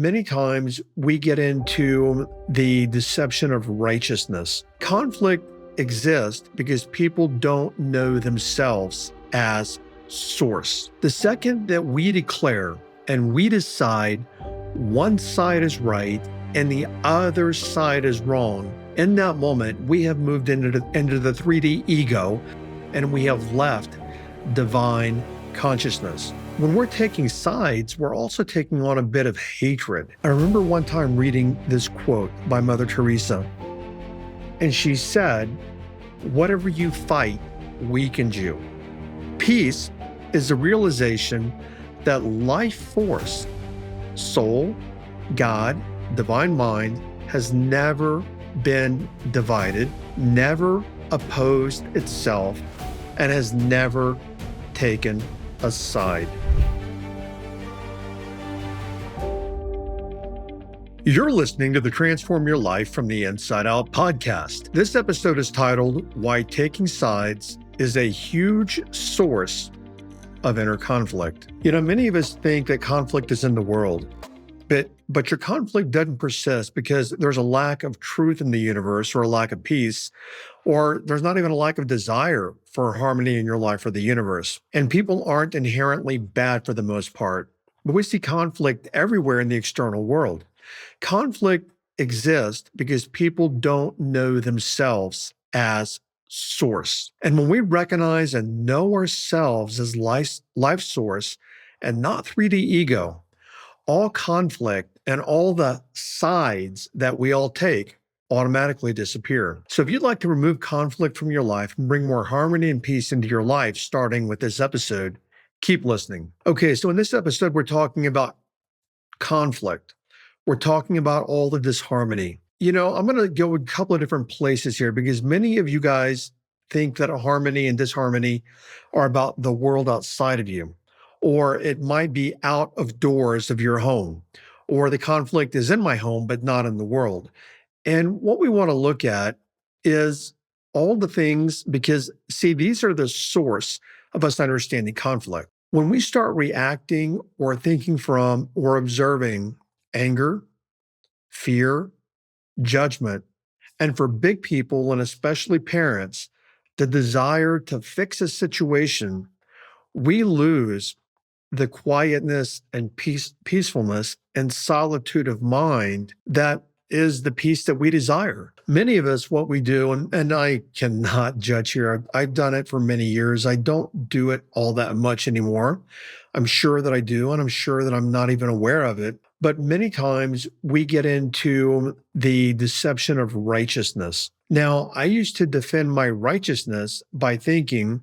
Many times we get into the deception of righteousness. Conflict exists because people don't know themselves as source. The second that we declare and we decide one side is right and the other side is wrong, in that moment, we have moved into the 3D ego and we have left divine consciousness. When we're taking sides, we're also taking on a bit of hatred. I remember one time reading this quote by Mother Teresa, and she said, "Whatever you fight weakens you." Peace is the realization that life force, soul, God, divine mind, has never been divided, never opposed itself, and has never taken a side. You're listening to the Transform Your Life from the Inside Out podcast. This episode is titled, Why Taking Sides is a Huge Source of Inner Conflict. You know, many of us think that conflict is in the world, but your conflict doesn't persist because there's a lack of truth in the universe or a lack of peace, or there's not even a lack of desire for harmony in your life or the universe. And people aren't inherently bad for the most part, but we see conflict everywhere in the external world. Conflict exists because people don't know themselves as source. And when we recognize and know ourselves as life source and not 3D ego, all conflict and all the sides that we all take automatically disappear. So if you'd like to remove conflict from your life and bring more harmony and peace into your life, starting with this episode, keep listening. Okay, so in this episode, we're talking about conflict. We're talking about all the disharmony. You know, I'm going to go a couple of different places here because many of you guys think that harmony and disharmony are about the world outside of you, or it might be out of doors of your home, or the conflict is in my home, but not in the world. And what we want to look at is all the things, because see, these are the source of us understanding conflict. When we start reacting or thinking from or observing anger, fear, judgment, and for big people and especially parents, the desire to fix a situation, we lose the quietness and peacefulness and solitude of mind that is the peace that we desire. Many of us, what we do, and I cannot judge here. I've done it for many years. I don't do it all that much anymore. I'm sure that I do, and I'm sure that I'm not even aware of it. But many times we get into the deception of righteousness. Now, I used to defend my righteousness by thinking,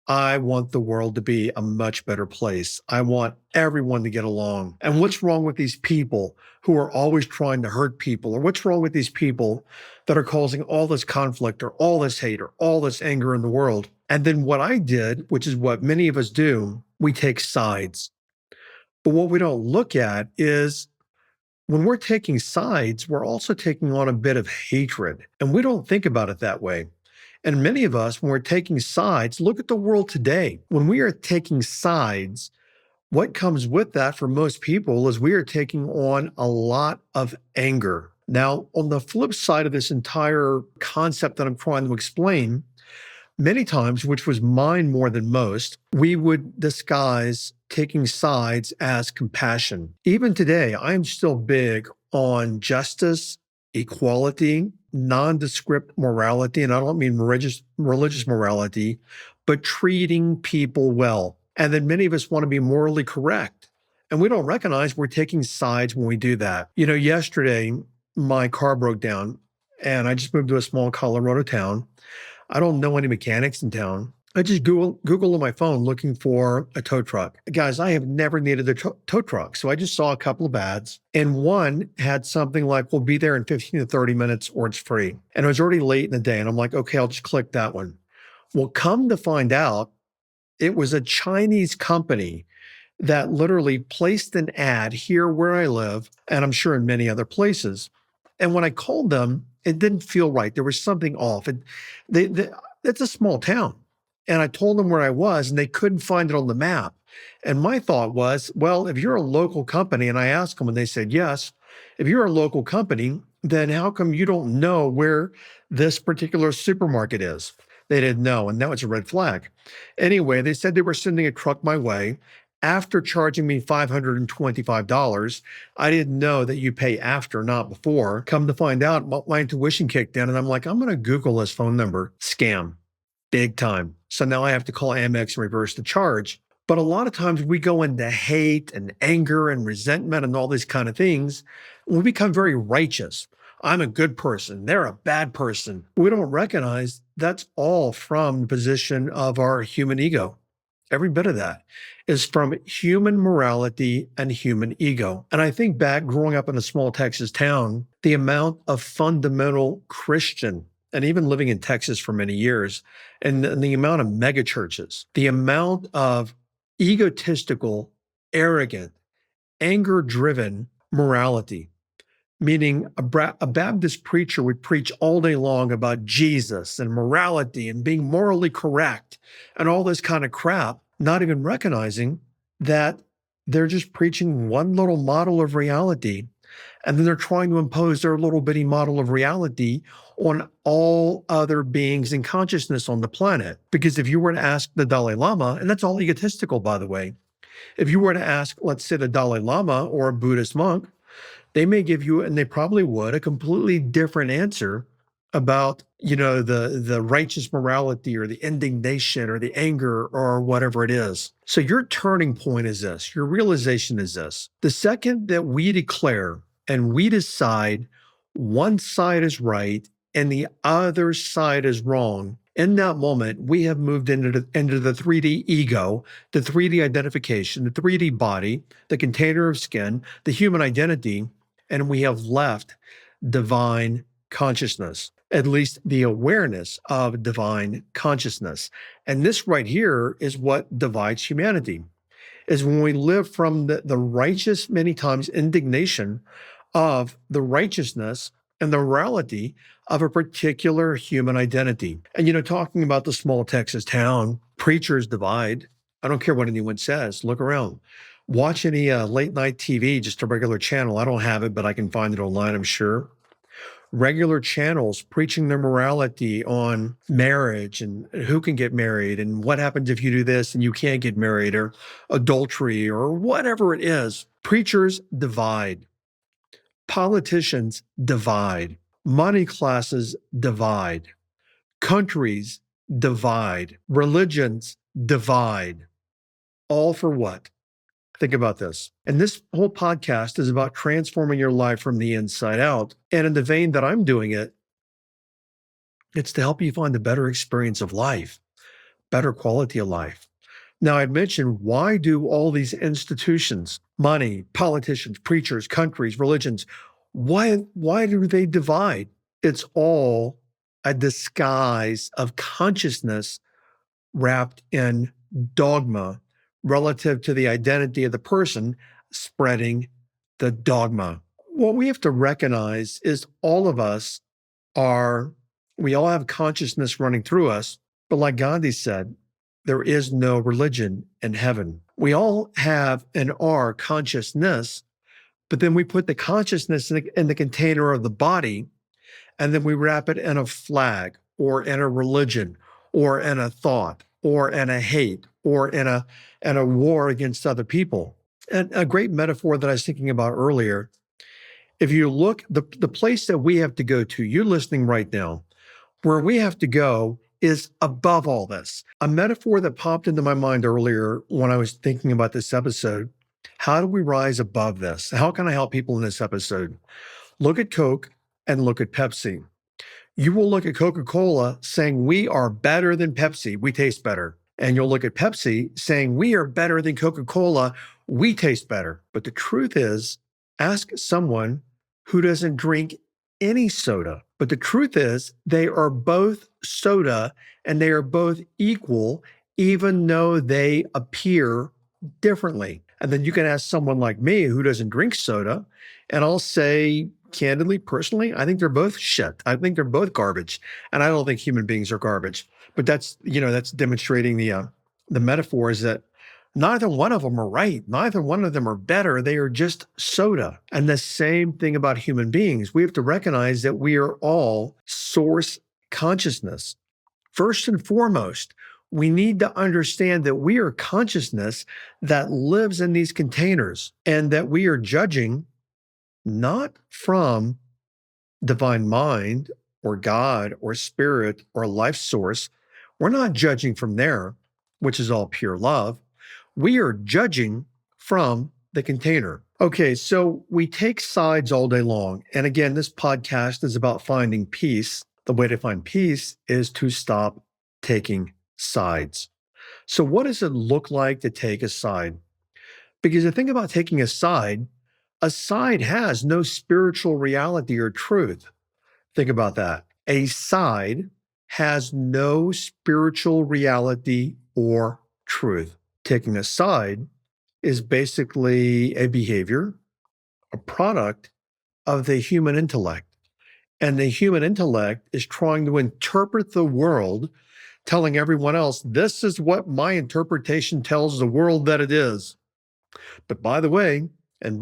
I want the world to be a much better place. I want everyone to get along. And what's wrong with these people who are always trying to hurt people? Or what's wrong with these people that are causing all this conflict or all this hate or all this anger in the world? And then what I did, which is what many of us do, we take sides. But what we don't look at is when we're taking sides, we're also taking on a bit of hatred. And we don't think about it that way. And many of us, when we're taking sides, look at the world today. When we are taking sides, what comes with that for most people is we are taking on a lot of anger. Now, on the flip side of this entire concept that I'm trying to explain, many times, which was mine more than most, we would disguise taking sides as compassion. Even today, I am still big on justice, equality, nondescript morality, and I don't mean religious morality, but treating people well. And then many of us want to be morally correct. And we don't recognize we're taking sides when we do that. You know, yesterday, my car broke down and I just moved to a small Colorado town. I don't know any mechanics in town. I just Google on my phone looking for a tow truck. Guys, I have never needed a tow truck. So I just saw a couple of ads and one had something like, we'll be there in 15 to 30 minutes or it's free. And it was already late in the day. And I'm like, okay, I'll just click that one. Well, come to find out, it was a Chinese company that literally placed an ad here where I live, and I'm sure in many other places. And when I called them, it didn't feel right. There was something off. It's a small town. And I told them where I was and they couldn't find it on the map. And my thought was, well, if you're a local company, and I asked them and they said yes, if you're a local company, then how come you don't know where this particular supermarket is? They didn't know, and that was a red flag. Anyway, they said they were sending a truck my way after charging me $525. I didn't know that you pay after, not before. Come to find out, my intuition kicked in, and I'm like, I'm going to Google this phone number. Scam. Big time. So now I have to call Amex and reverse the charge. But a lot of times we go into hate and anger and resentment and all these kind of things. We become very righteous. I'm a good person. They're a bad person. We don't recognize that's all from the position of our human ego. Every bit of that is from human morality and human ego. And I think back growing up in a small Texas town, the amount of fundamental Christian, and even living in Texas for many years, and the amount of mega churches, the amount of egotistical, arrogant, anger-driven morality, meaning a Baptist preacher would preach all day long about Jesus and morality and being morally correct and all this kind of crap, not even recognizing that they're just preaching one little model of reality. And then they're trying to impose their little bitty model of reality on all other beings in consciousness on the planet. Because if you were to ask the Dalai Lama, and that's all egotistical, by the way, if you were to ask, let's say, the Dalai Lama or a Buddhist monk, they may give you, and they probably would, a completely different answer about, the righteous morality or the indignation or the anger or whatever it is. So your turning point is this, your realization is this. The second that we declare and we decide one side is right and the other side is wrong, in that moment, we have moved into the 3D ego, the 3D identification, the 3D body, the container of skin, the human identity, and we have left divine consciousness, at least the awareness of divine consciousness. And this right here is what divides humanity, is when we live from the righteous, many times, indignation of the righteousness and the morality of a particular human identity. And, talking about the small Texas town, preachers divide. I don't care what anyone says. Look around. Watch any late night TV, just a regular channel. I don't have it, but I can find it online, I'm sure. Regular channels preaching their morality on marriage and who can get married and what happens if you do this and you can't get married, or adultery or whatever it is. Preachers divide. Politicians divide. Money classes divide. Countries divide. Religions divide. All for what? Think about this. And this whole podcast is about transforming your life from the inside out. And in the vein that I'm doing it, it's to help you find a better experience of life, better quality of life. Now, I'd mentioned, why do all these institutions, money, politicians, preachers, countries, religions, why do they divide? It's all a disguise of consciousness wrapped in dogma relative to the identity of the person spreading the dogma. What we have to recognize is all of us we all have consciousness running through us, but like Gandhi said, there is no religion in heaven. We all have and are consciousness, but then we put the consciousness in the container of the body, and then we wrap it in a flag or in a religion or in a thought or in a hate or in a war against other people. And a great metaphor that I was thinking about earlier, if you look, the place that we have to go to, you're listening right now, where we have to go is above all this. A metaphor that popped into my mind earlier when I was thinking about this episode, how do we rise above this? How can I help people in this episode? Look at Coke and look at Pepsi. You will look at Coca-Cola saying, we are better than Pepsi, we taste better. And you'll look at Pepsi saying, we are better than Coca-Cola, we taste better. But the truth is, ask someone who doesn't drink any soda. But the truth is, they are both soda and they are both equal, even though they appear differently. And then you can ask someone like me who doesn't drink soda, and I'll say, candidly, personally, I think they're both shit. I think they're both garbage. And I don't think human beings are garbage. But that's demonstrating the metaphor is that Neither one of them are right. Neither one of them are better. They are just soda. And the same thing about human beings. We have to recognize that we are all source consciousness. First and foremost, we need to understand that we are consciousness that lives in these containers and that we are judging not from divine mind or God or spirit or life source. We're not judging from there, which is all pure love. We are judging from the container. Okay, so we take sides all day long. And again, this podcast is about finding peace. The way to find peace is to stop taking sides. So, what does it look like to take a side? Because the thing about taking a side has no spiritual reality or truth. Think about that. A side has no spiritual reality or truth. Taking a side is basically a behavior, a product of the human intellect. And the human intellect is trying to interpret the world, telling everyone else, this is what my interpretation tells the world that it is. But by the way, I'm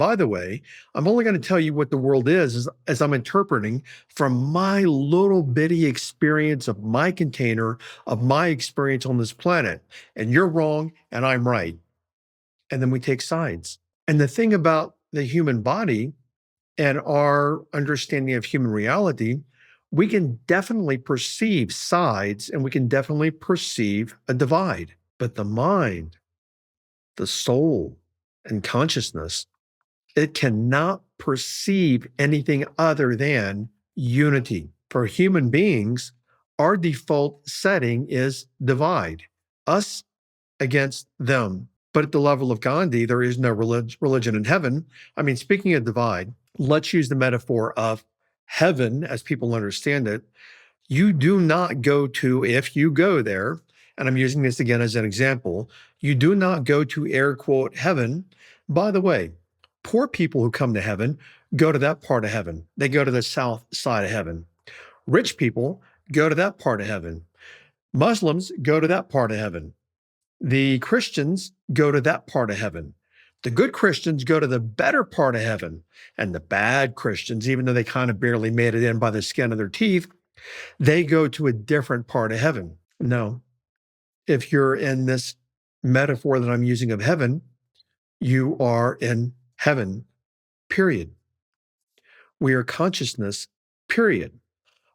only going to tell you what the world is as I'm interpreting from my little bitty experience of my container, of my experience on this planet. And you're wrong, and I'm right. And then we take sides. And the thing about the human body and our understanding of human reality, we can definitely perceive sides and we can definitely perceive a divide. But the mind, the soul, and consciousness, it cannot perceive anything other than unity. For human beings, our default setting is divide, us against them. But at the level of Gandhi, there is no religion in heaven. I mean, speaking of divide, let's use the metaphor of heaven as people understand it. You do not go to, if you go there, and I'm using this again as an example, you do not go to air quote heaven. By the way, poor people who come to heaven go to that part of heaven. They go to the south side of heaven. Rich people go to that part of heaven. Muslims go to that part of heaven. The Christians go to that part of heaven. The good Christians go to the better part of heaven. And the bad Christians, even though they kind of barely made it in by the skin of their teeth, they go to a different part of heaven. No, if you're in this metaphor that I'm using of heaven, you are in heaven, period. We are consciousness, period.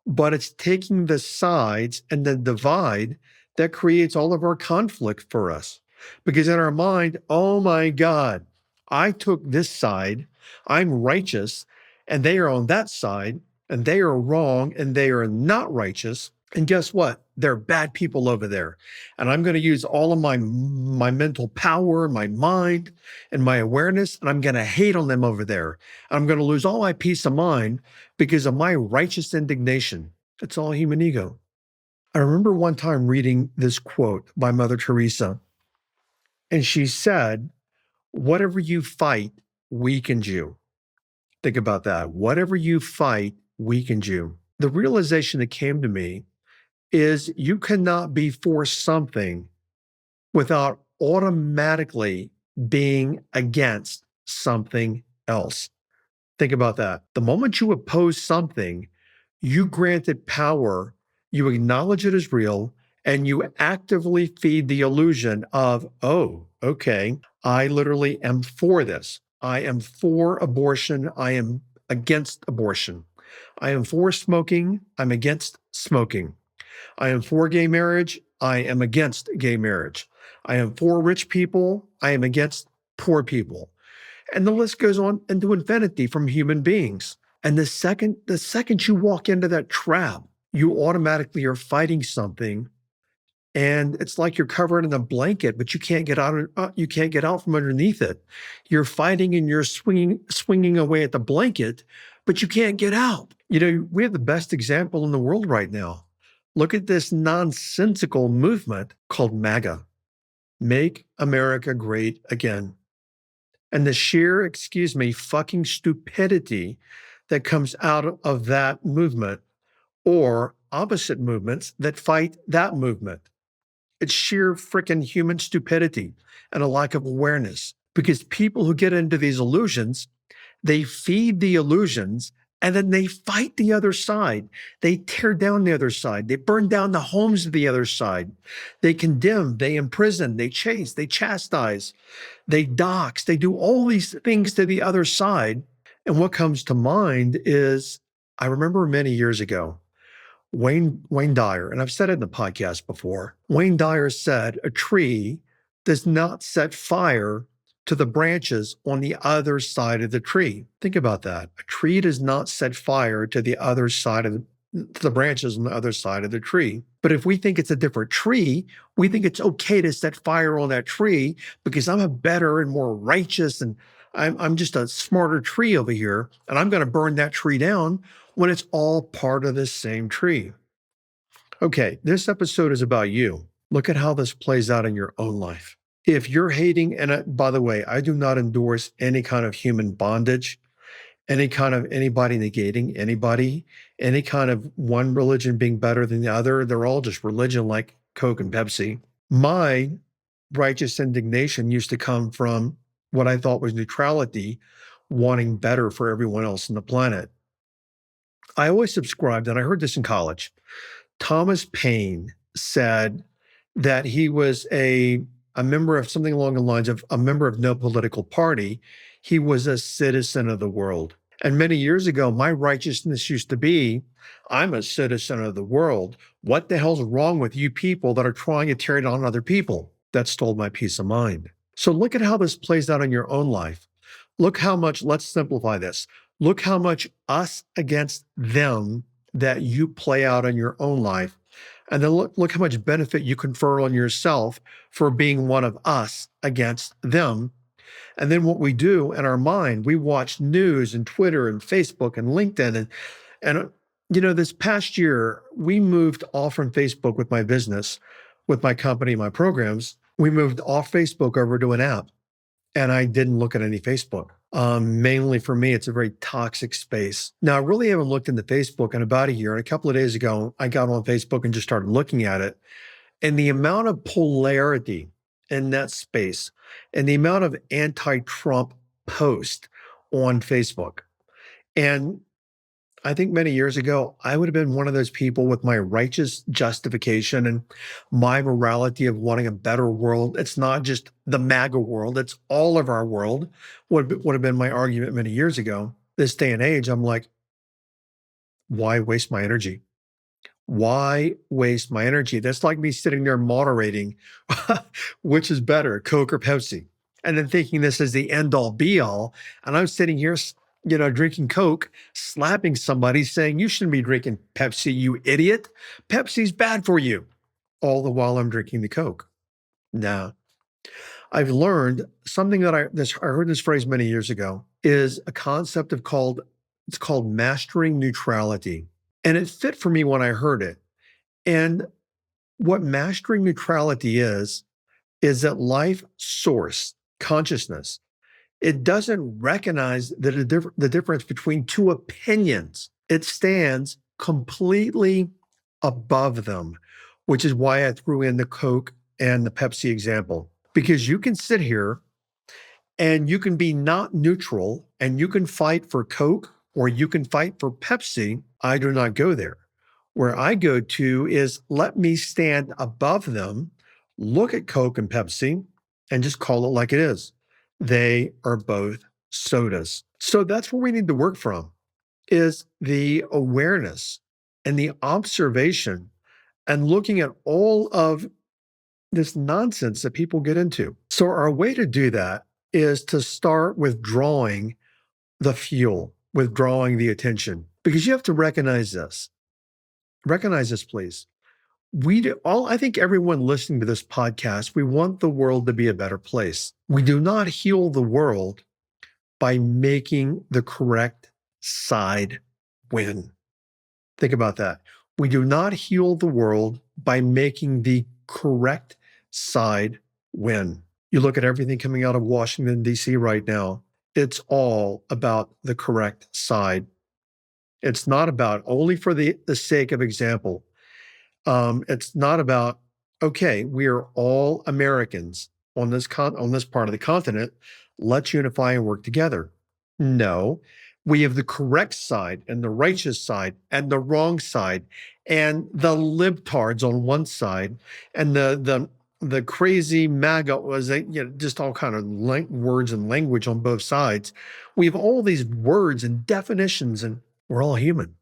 But it's taking the sides and the divide that creates all of our conflict for us. Because in our mind, oh my God, I took this side, I'm righteous, and they are on that side, and they are wrong, and they are not righteous. And guess what? They're bad people over there. And I'm going to use all of my mental power, my mind, and my awareness, and I'm going to hate on them over there. And I'm going to lose all my peace of mind because of my righteous indignation. It's all human ego. I remember one time reading this quote by Mother Teresa, and she said, whatever you fight weakens you. Think about that. Whatever you fight weakens you. The realization that came to me is you cannot be for something without automatically being against something else. Think about that. The moment you oppose something, you grant it power, you acknowledge it as real, and you actively feed the illusion of, oh, okay, I literally am for this. I am for abortion. I am against abortion. I am for smoking. I'm against smoking. I am for gay marriage. I am against gay marriage. I am for rich people. I am against poor people. And the list goes on into infinity from human beings. And the second you walk into that trap, you automatically are fighting something. And it's like you're covered in a blanket, but you can't get out. You can't get out from underneath it. You're fighting and you're swinging away at the blanket, but you can't get out. You know, we have the best example in the world right now. Look at this nonsensical movement called MAGA, Make America Great Again. And the sheer, fucking stupidity that comes out of that movement or opposite movements that fight that movement. It's sheer freaking human stupidity and a lack of awareness. Because people who get into these illusions, they feed the illusions and then they fight the other side. They tear down the other side. They burn down the homes of the other side. They condemn, they imprison, they chase, they chastise, they dox, they do all these things to the other side. And what comes to mind is I remember many years ago, Wayne Dyer, and I've said it in the podcast before. Wayne Dyer said a tree does not set fire to the branches on the other side of the tree. Think about that. A tree does not set fire to the other side of to the branches on the other side of the tree. But if we think it's a different tree, we think it's okay to set fire on that tree because I'm a better and more righteous and I'm just a smarter tree over here, and I'm going to burn that tree down when it's all part of the same tree. Okay, this episode is about you. Look at how this plays out in your own life. If you're hating, and by the way, I do not endorse any kind of human bondage, any kind of anybody negating anybody, any kind of one religion being better than the other. They're all just religion like Coke and Pepsi. My righteous indignation used to come from what I thought was neutrality, wanting better for everyone else on the planet. I always subscribed, and I heard this in college. Thomas Paine said that he was a member of something along the lines of a member of no political party. He was a citizen of the world. And many years ago, my righteousness used to be, I'm a citizen of the world. What the hell's wrong with you people that are trying to tear down other people? That stole my peace of mind. So look at how this plays out in your own life. Look how much, let's simplify this. Look how much us against them that you play out in your own life. And then look how much benefit you confer on yourself for being one of us against them. And then what we do in our mind, we watch news and Twitter and Facebook and LinkedIn. And this past year, we moved off from Facebook with my business, with my company, my programs. We moved off Facebook over to an app. And I didn't look at any Facebook. Mainly for me, it's a very toxic space. Now, I really haven't looked into Facebook in about a year. And a couple of days ago, I got on Facebook and just started looking at it. And the amount of polarity in that space and the amount of anti-Trump posts on Facebook. And I think many years ago, I would have been one of those people with my righteous justification and my morality of wanting a better world. It's not just the MAGA world, it's all of our world, would have been my argument many years ago. This day and age, I'm like, why waste my energy? Why waste my energy? That's like me sitting there moderating, which is better, Coke or Pepsi? And then thinking this is the end all be all. And I'm sitting here, drinking Coke, slapping somebody saying, you shouldn't be drinking Pepsi, you idiot. Pepsi's bad for you. All the while I'm drinking the Coke. Now, I've learned something that I heard this phrase many years ago is a concept it's called mastering neutrality. And it fit for me when I heard it. And what mastering neutrality is that life source, consciousness, it doesn't recognize the difference between two opinions. It stands completely above them, which is why I threw in the Coke and the Pepsi example. Because you can sit here and you can be not neutral and you can fight for Coke or you can fight for Pepsi. I do not go there. Where I go to is let me stand above them, look at Coke and Pepsi, and just call it like it is. They are both sodas. So that's where we need to work from, is the awareness and the observation and looking at all of this nonsense that people get into. So our way to do that is to start withdrawing the fuel, withdrawing the attention, because you have to recognize this. Recognize this, please. I think everyone listening to this podcast, we want the world to be a better place. We do not heal the world by making the correct side win. Think about that. We do not heal the world by making the correct side win. You look at everything coming out of Washington, D.C. right now, it's all about the correct side. It's not about, only for the sake of example, it's not about, okay, we are all Americans on on this part of the continent. Let's unify and work together. No, we have the correct side and the righteous side and the wrong side and the libtards on one side and the crazy MAGA was just all kind of words and language on both sides. We have all these words and definitions, and we're all human.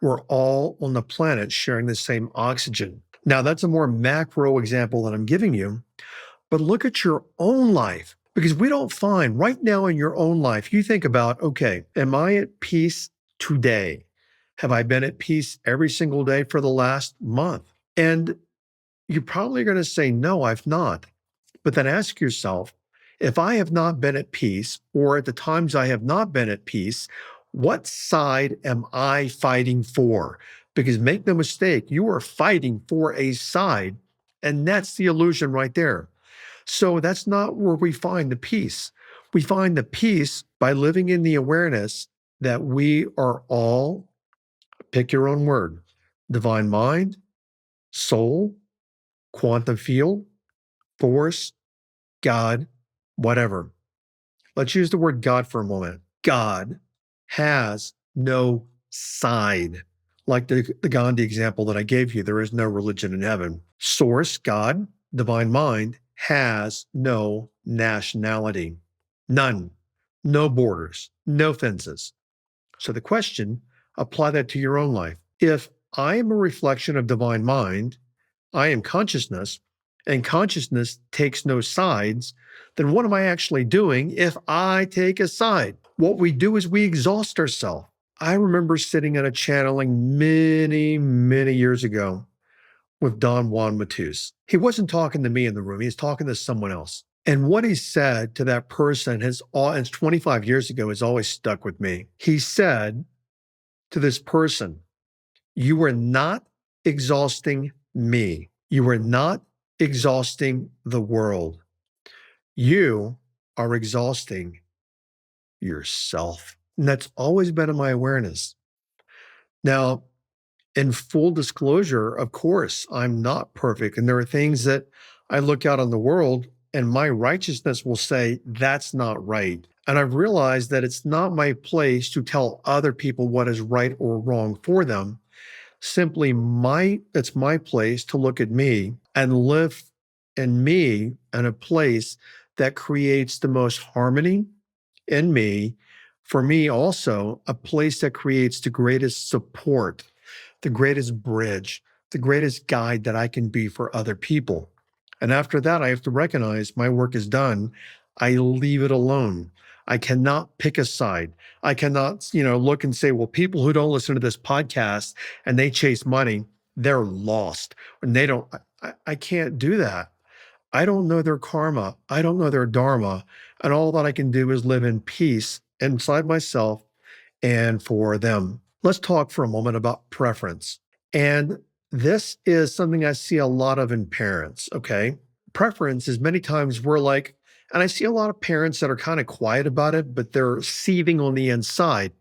We're all on the planet sharing the same oxygen. Now, that's a more macro example that I'm giving you, but look at your own life because we don't find right now in your own life, you think about, okay, am I at peace today? Have I been at peace every single day for the last month? And you're probably going to say, no, I've not. But then ask yourself, if I have not been at peace, or at the times I have not been at peace, what side am I fighting for? Because make no mistake, you are fighting for a side, and that's the illusion right there. So that's not where we find the peace. We find the peace by living in the awareness that we are all, pick your own word, divine mind, soul, quantum field, force, God, whatever. Let's use the word God for a moment. God has no side. Like the Gandhi example that I gave you, there is no religion in heaven. Source, God, divine mind, has no nationality. None. No borders, no fences. So the question, apply that to your own life. If I am a reflection of divine mind, I am consciousness, and consciousness takes no sides, then what am I actually doing if I take a side? What we do is we exhaust ourselves. I remember sitting at a channeling many, many years ago with Don Juan Matus. He wasn't talking to me in the room, he was talking to someone else. And what he said to that person it's 25 years ago, has always stuck with me. He said to this person, you are not exhausting me. You are not exhausting the world. You are exhausting yourself. And that's always been in my awareness. Now, in full disclosure, of course, I'm not perfect. And there are things that I look out on the world and my righteousness will say, that's not right. And I've realized that it's not my place to tell other people what is right or wrong for them. Simply it's my place to look at me and live in me in a place that creates the most harmony in me. For me, also, a place that creates the greatest support, the greatest bridge, the greatest guide that I can be for other people. And after that, I have to recognize my work is done. I leave it alone. I cannot pick a side. I cannot, look and say, well, people who don't listen to this podcast and they chase money, they're lost. And they don't, I can't do that. I don't know their karma. I don't know their dharma. And all that I can do is live in peace inside myself and for them. Let's talk for a moment about preference. And this is something I see a lot of in parents, okay? Preference is many times we're like, and I see a lot of parents that are kind of quiet about it, but they're seething on the inside,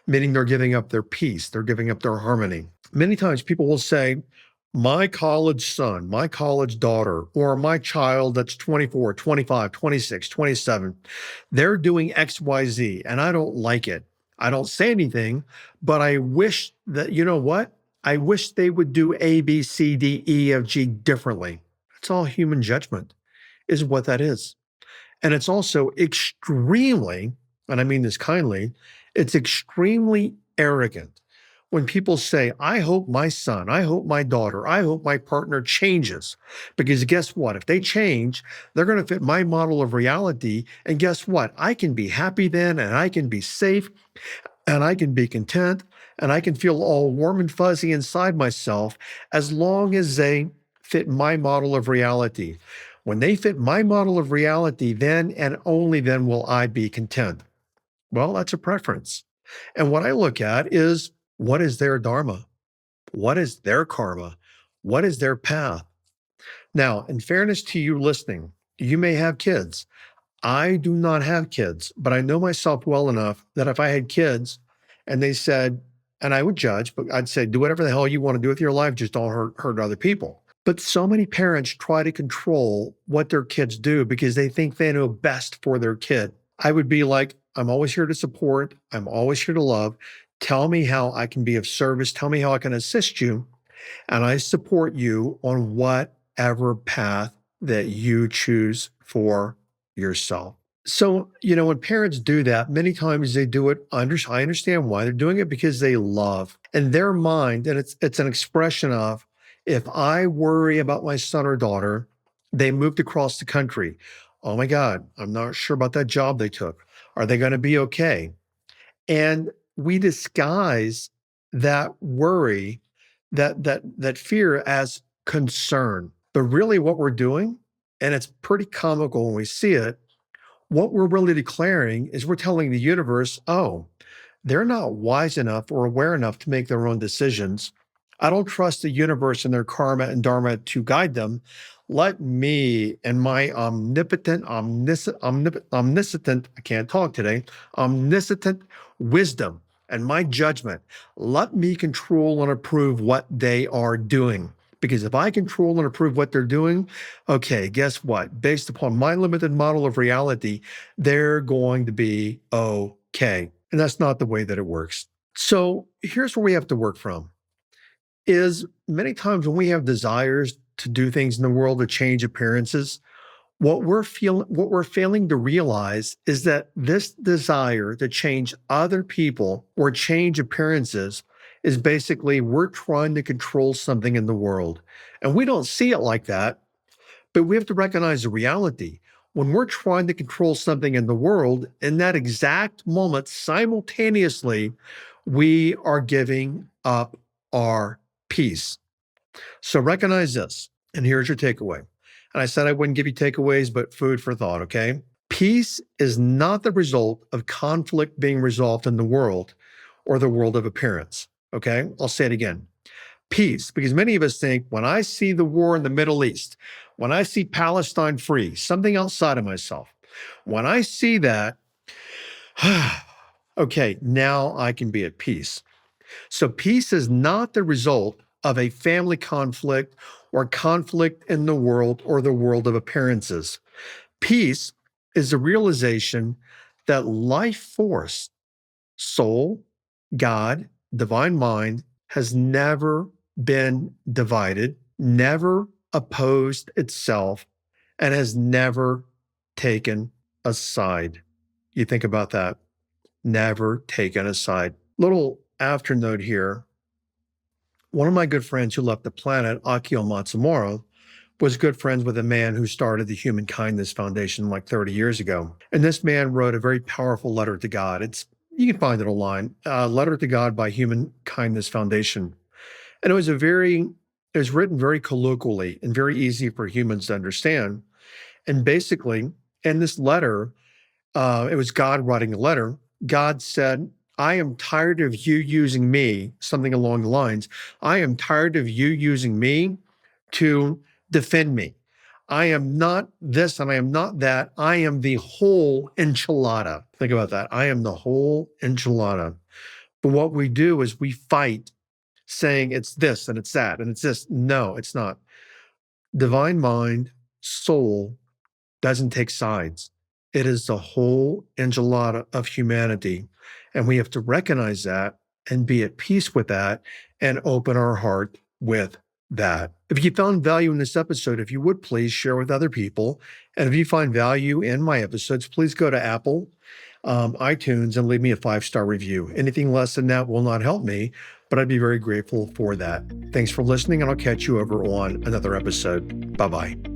meaning they're giving up their peace, they're giving up their harmony. Many times people will say, my college son, my college daughter, or my child that's 24, 25, 26, 27, they're doing XYZ and I don't like it. I don't say anything, but I wish that, you know what? I wish they would do A, B, C, D, E, F, G differently. It's all human judgment, is what that is. And it's also extremely, and I mean this kindly, it's extremely arrogant when people say, I hope my son, I hope my daughter, I hope my partner changes. Because guess what? If they change, they're going to fit my model of reality. And guess what? I can be happy then, and I can be safe, and I can be content, and I can feel all warm and fuzzy inside myself as long as they fit my model of reality. When they fit my model of reality, then and only then will I be content. Well, that's a preference. And what I look at is, what is their dharma? What is their karma? What is their path? Now, in fairness to you listening, you may have kids. I do not have kids, but I know myself well enough that if I had kids and they said, and I would judge, but I'd say, do whatever the hell you want to do with your life, just don't hurt other people. But so many parents try to control what their kids do because they think they know best for their kid. I would be like, I'm always here to support. I'm always here to love. Tell me how I can be of service. Tell me how I can assist you. And I support you on whatever path that you choose for yourself. So, when parents do that, many times they do it. I understand why they're doing it because they love. In their mind, and it's an expression of, if I worry about my son or daughter, they moved across the country. Oh my God, I'm not sure about that job they took. Are they going to be okay? And we disguise that worry, that fear as concern. But really what we're doing, and it's pretty comical when we see it, what we're really declaring is we're telling the universe, oh, they're not wise enough or aware enough to make their own decisions. I don't trust the universe and their karma and dharma to guide them. Let me and my omniscient, I can't talk today, omniscient wisdom and my judgment, let me control and approve what they are doing. Because if I control and approve what they're doing, okay, guess what? Based upon my limited model of reality, they're going to be okay. And that's not the way that it works. So here's where we have to work from is many times when we have desires to do things in the world to change appearances, what we're failing to realize is that this desire to change other people or change appearances is basically we're trying to control something in the world. And we don't see it like that, but we have to recognize the reality. When we're trying to control something in the world, in that exact moment, simultaneously, we are giving up our peace. So recognize this, and here's your takeaway. And I said I wouldn't give you takeaways, but food for thought, okay? Peace is not the result of conflict being resolved in the world or the world of appearance, okay? I'll say it again. Peace, because many of us think when I see the war in the Middle East, when I see Palestine free, something outside of myself, when I see that, okay, now I can be at peace. So peace is not the result of a family conflict or conflict in the world or the world of appearances. Peace is the realization that life force, soul, God, divine mind, has never been divided, never opposed itself, and has never taken a side. You think about that. Never taken a side. Little afternote here. One of my good friends who left the planet, Akio Matsumura, was good friends with a man who started the Human Kindness Foundation like 30 years ago. And this man wrote a very powerful letter to God. You can find it online, Letter to God by Human Kindness Foundation. And it was written very colloquially and very easy for humans to understand. And basically, in this letter, it was God writing a letter. God said, I am tired of you using me, something along the lines, I am tired of you using me to defend me. I am not this and I am not that. I am the whole enchilada. Think about that. I am the whole enchilada. But what we do is we fight saying it's this and it's that and it's this. No, it's not. Divine mind, soul doesn't take sides. It is the whole enchilada of humanity. And we have to recognize that and be at peace with that and open our heart with that. If you found value in this episode, if you would please share with other people. And if you find value in my episodes, please go to Apple, iTunes, and leave me a 5-star review. Anything less than that will not help me, but I'd be very grateful for that. Thanks for listening, and I'll catch you over on another episode. Bye-bye.